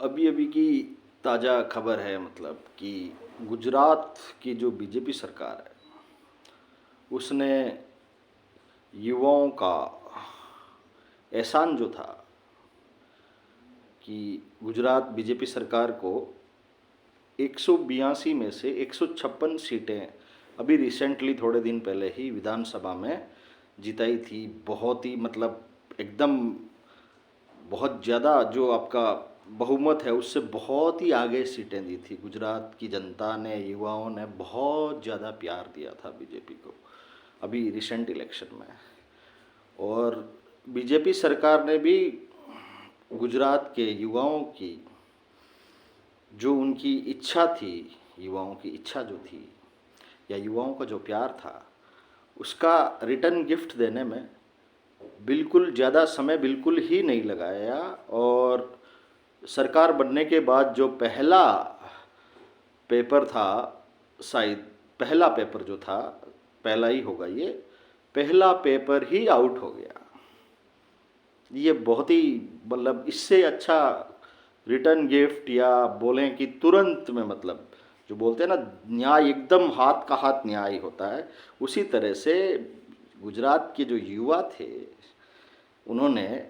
अभी अभी की ताज़ा खबर है मतलब कि गुजरात की जो बीजेपी सरकार है उसने युवाओं का एहसान जो था कि गुजरात बीजेपी सरकार को 182 में से 156 सीटें अभी रिसेंटली थोड़े दिन पहले ही विधानसभा में जिताई थी। बहुत ही मतलब एकदम बहुत ज़्यादा जो आपका बहुमत है उससे बहुत ही आगे सीटें दी थी। गुजरात की जनता ने, युवाओं ने बहुत ज़्यादा प्यार दिया था बीजेपी को अभी रिसेंट इलेक्शन में। और बीजेपी सरकार ने भी गुजरात के युवाओं की जो उनकी इच्छा थी, युवाओं की इच्छा जो थी या युवाओं का जो प्यार था उसका रिटर्न गिफ्ट देने में बिल्कुल ज़्यादा समय बिल्कुल ही नहीं लगाया। और सरकार बनने के बाद जो पहला पेपर था, शायद पहला पेपर जो था, पहला ही होगा ये, पहला पेपर ही आउट हो गया। ये बहुत ही मतलब इससे अच्छा रिटर्न गिफ्ट या बोलें कि तुरंत में मतलब जो बोलते हैं ना न्याय, एकदम हाथ का हाथ न्याय होता है, उसी तरह से गुजरात के जो युवा थे उन्होंने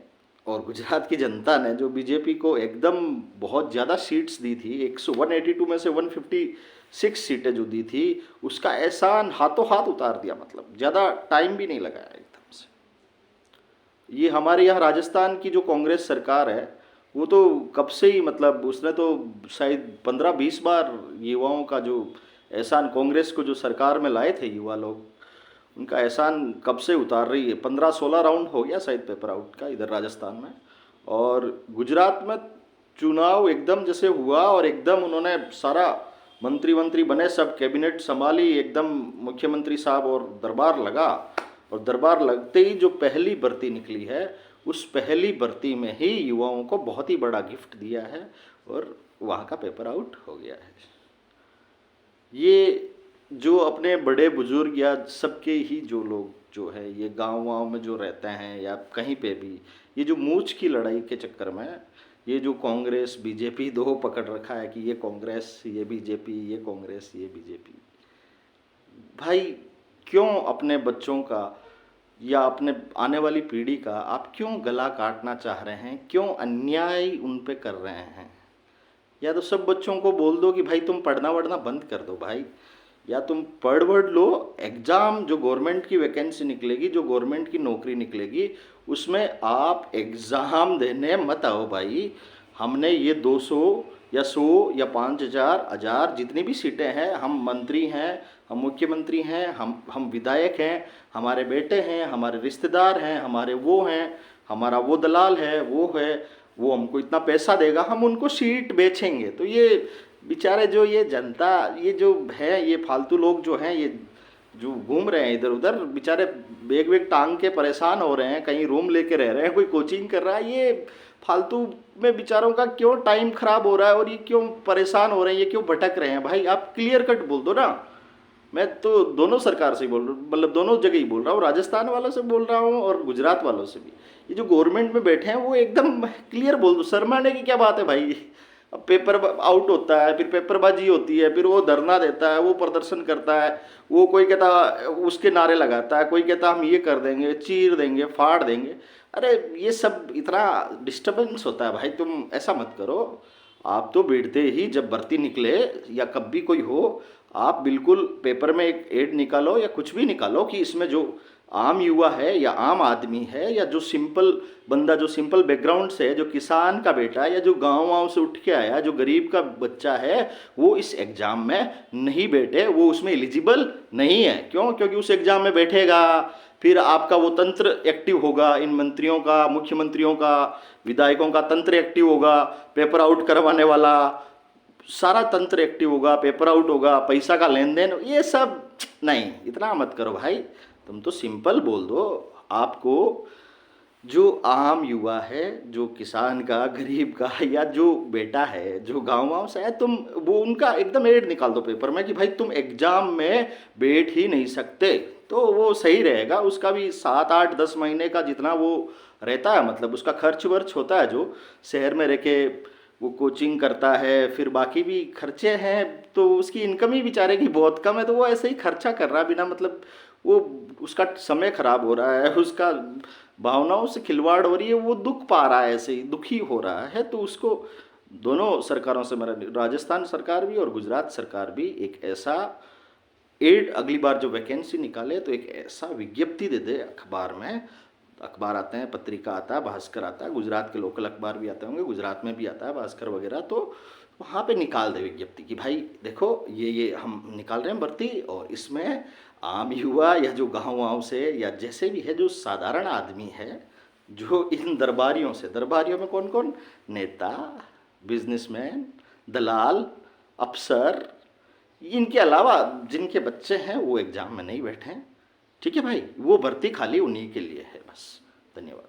और गुजरात की जनता ने जो बीजेपी को एकदम बहुत ज़्यादा सीट्स दी थी, 182 में से 156 सीटें जो दी थी, उसका एहसान हाथों हाथ उतार दिया। मतलब ज़्यादा टाइम भी नहीं लगाया एकदम से। ये हमारे यहाँ राजस्थान की जो कांग्रेस सरकार है वो तो कब से ही मतलब उसने तो शायद 15-20 बार युवाओं का जो एहसान कांग्रेस को जो सरकार में लाए थे युवा लोग, उनका एहसान कब से उतार रही है। 15-16 राउंड हो गया शायद पेपर आउट का इधर राजस्थान में। और गुजरात में चुनाव एकदम जैसे हुआ और एकदम उन्होंने सारा मंत्री मंत्री बने, सब कैबिनेट संभाली, एकदम मुख्यमंत्री साहब और दरबार लगा। और दरबार लगते ही जो पहली भर्ती निकली है उस पहली भर्ती में ही युवाओं को बहुत ही बड़ा गिफ्ट दिया है और वहाँ का पेपर आउट हो गया है। ये जो अपने बड़े बुजुर्ग या सबके ही जो लोग जो है ये गांव में जो रहते हैं या कहीं पे भी, ये जो मूछ की लड़ाई के चक्कर में ये जो कांग्रेस बीजेपी दो पकड़ रखा है कि ये कांग्रेस ये बीजेपी, ये कांग्रेस ये बीजेपी, भाई क्यों अपने बच्चों का या अपने आने वाली पीढ़ी का आप क्यों गला काटना चाह रहे हैं? क्यों अन्याय उन पे कर रहे हैं? या तो सब बच्चों को बोल दो कि भाई तुम पढ़ना वढ़ना बंद कर दो भाई, या तुम पढ़ वढ़ लो। एग्ज़ाम जो गवर्नमेंट की वैकेंसी निकलेगी, जो गवर्नमेंट की नौकरी निकलेगी, उसमें आप एग्ज़ाम देने मत आओ भाई। हमने ये 200 या 100 या 5,000 1000 जितनी भी सीटें हैं, हम मंत्री हैं, हम मुख्यमंत्री हैं, हम विधायक हैं, हमारे बेटे हैं, हमारे रिश्तेदार हैं, हमारे वो हैं, हमारा वो दलाल है, वो है, वो हमको इतना पैसा देगा, हम उनको सीट बेचेंगे। तो ये बेचारे जो ये जनता ये जो है, ये फालतू लोग जो हैं, ये जो घूम रहे हैं इधर उधर, बेचारे बेग बेग टांग के परेशान हो रहे हैं, कहीं रूम लेके रह रहे हैं, कोई कोचिंग कर रहा है, ये फालतू में बेचारों का क्यों टाइम खराब हो रहा है और ये क्यों परेशान हो रहे हैं, ये क्यों भटक रहे हैं? भाई आप क्लियर कट बोल दो ना। मैं तो दोनों सरकार से बोल रहा हूँ, मतलब दोनों जगह ही बोल रहा हूँ, राजस्थान वालों से बोल रहा हूँ और गुजरात वालों से भी। ये जो गवर्नमेंट में बैठे हैं वो एकदम क्लियर बोल दो, शर्माने की क्या बात है भाई? अब पेपर आउट होता है, फिर पेपरबाजी होती है, फिर वो धरना देता है, वो प्रदर्शन करता है, वो कोई कहता उसके नारे लगाता है, कोई कहता हम ये कर देंगे, चीर देंगे, फाड़ देंगे। अरे ये सब इतना डिस्टर्बेंस होता है भाई, तुम ऐसा मत करो। आप तो बैठते ही जब भर्ती निकले या कब भी कोई हो, आप बिल्कुल पेपर में एक एड निकालो या कुछ भी निकालो कि इसमें जो आम युवा है या आम आदमी है या जो सिंपल बंदा, जो सिंपल बैकग्राउंड से है, जो किसान का बेटा है या जो गाँव से उठ के आया, जो गरीब का बच्चा है, वो इस एग्ज़ाम में नहीं बैठे, वो उसमें एलिजिबल नहीं है। क्यों? क्योंकि उस एग्ज़ाम में बैठेगा फिर आपका वो तंत्र एक्टिव होगा, इन मंत्रियों का, मुख्यमंत्रियों का, विधायकों का तंत्र एक्टिव होगा, पेपर आउट करवाने वाला सारा तंत्र एक्टिव होगा, पेपर आउट होगा, पैसा का लेन देन, ये सब नहीं। इतना मत करो भाई, तुम तो सिंपल बोल दो। आपको जो आम युवा है, जो किसान का, गरीब का या जो बेटा है जो गाँव से है, तुम वो उनका एकदम एड निकाल दो पेपर में कि भाई तुम एग्जाम में बैठ ही नहीं सकते, तो वो सही रहेगा। उसका भी 7-8 10 महीने का जितना वो रहता है, मतलब उसका खर्च वर्च होता है जो शहर में रह के वो कोचिंग करता है, फिर बाकी भी खर्चे हैं, तो उसकी इनकम ही बेचारे की बहुत कम है, तो वो ऐसे ही खर्चा कर रहा है बिना मतलब। वो उसका समय खराब हो रहा है, उसका भावनाओं से खिलवाड़ हो रही है, वो दुख पा रहा है, ऐसे ही दुखी हो रहा है। तो उसको दोनों सरकारों से मेरा, राजस्थान सरकार भी और गुजरात सरकार भी एक ऐसा एड, अगली बार जो वैकेंसी निकाले तो एक ऐसा विज्ञप्ति दे दे अखबार में। अखबार आते हैं, पत्रिका आता है, भास्कर आता है, गुजरात के लोकल अखबार भी आते होंगे, गुजरात में भी आता है भास्कर वगैरह, तो वहाँ पे निकाल दे विज्ञप्ति कि भाई देखो ये हम निकाल रहे हैं भर्ती, और इसमें आम युवा या जो गाँव से या जैसे भी है, जो साधारण आदमी है, जो इन दरबारियों से, दरबारियों में कौन कौन, नेता, बिजनेसमैन, दलाल, अफसर, इनके अलावा जिनके बच्चे हैं वो एग्ज़ाम में नहीं बैठे हैं, ठीक है भाई, वो भर्ती खाली उन्हीं के लिए है बस। धन्यवाद।